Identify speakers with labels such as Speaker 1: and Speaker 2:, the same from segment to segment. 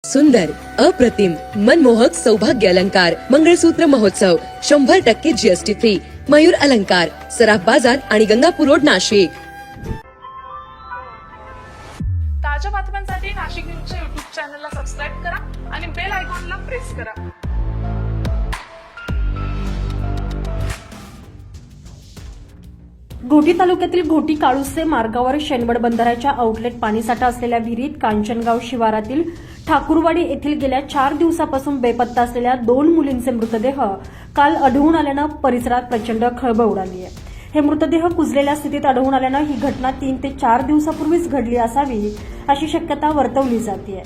Speaker 1: सुंदर, अप्रतिम, मनमोहक सौभाग्य अलंकार मंगळसूत्र महोत्सव 100% जीएसटी फ्री. मयूर अलंकार, सराफ बाजार आणि गंगापूर रोड, नाशिक.
Speaker 2: ताज्या बातम्यांसाठी नाशिक न्यूजच्या युट्यूब चॅनलला सबस्क्राईब करा आणि बेल आयकॉनला प्रेस करा.
Speaker 3: घोटी तालुक्यातील घोटी काळुसे मार्गावर शेनवड बंधाऱ्याच्या आउटलेट पाणीसाठा असलेल्या विहिरीत कांचनगाव शिवारातील ठाकूरवाडी येथील गेल्या 4 दिवसापासून बेपत्ता असलेल्या 2 मुलींचे मृतदेह काल आढळून आल्यानं परिसरात प्रचंड खळबळ उडाली आहे. हे मृतदेह कुजलेल्या स्थितीत आढळून आल्यानं ही घटना 3 ते 4 दिवसापूर्वीच घडली असावी अशी शक्यता वर्तवली जाते.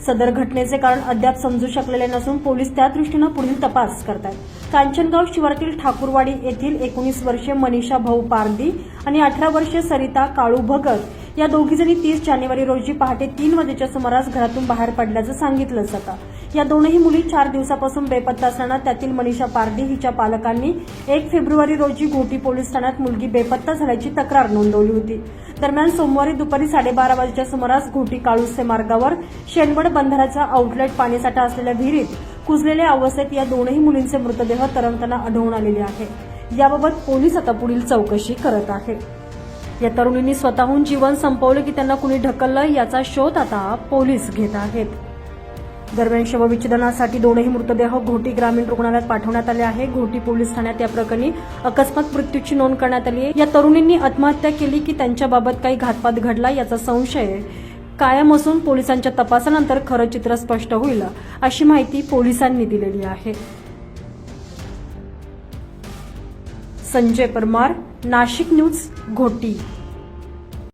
Speaker 3: सदर घटनेचे कारण अद्याप समजू शकलेले नसून पोलीस त्या दृष्टीनं पुढील तपास करतात. कांचनगाव शिवारातील ठाकूरवाडी येथील 19 वर्षीय मनीषा भाऊ पारदी आणि 18 वर्षीय सरिता काळू भगत या दोघीजणी 30 जानेवारी रोजी पहाटे 3 वाजेच्या सुमारास घरातून बाहेर पडल्याचं सांगितलं जातं. या दोनही मुली 4 दिवसापासून बेपत्ता असल्यानं त्यातील मनीषा पारदी हिच्या पालकांनी 1 फेब्रुवारी रोजी घोटी पोलीस ठाण्यात मुलगी बेपत्ता झाल्याची तक्रार नोंदवली होती. दरम्यान सोमवारी दुपारी 12:30 वाजेच्या सुमारास घोटी काळुसे मार्गावर शेनवड बंधाऱ्याचा आउटलेट पाणीसाठा असलेल्या विहिरीत कुजलेल्या अवस्थेत या दोनही मुलींचे मृतदेह तरंगताना आढळून आलेले आहे. याबाबत पोलीस आता पुढील चौकशी करत आहेत. या तरुणींनी स्वतःहून जीवन संपवलं की त्यांना कुणी ढकललं याचा शोध आता पोलीस घेत आहेत. दरम्यान शवविच्छेदनासाठी दोनही मृतदेह घोटी ग्रामीण रुग्णालयात पाठवण्यात आले आहे. घोटी पोलीस ठाण्यात या प्रकरणी अकस्मात मृत्यूची नोंद करण्यात आली आहे. या तरुणींनी आत्महत्या केली की त्यांच्याबाबत काही घातपात घडला याचा संशय कायम असून पोलिसांच्या तपासानंतर खरं चित्र स्पष्ट होईल अशी माहिती पोलिसांनी दिलेली आहे. संजय परमार, नाशिक न्यूज, घोटी.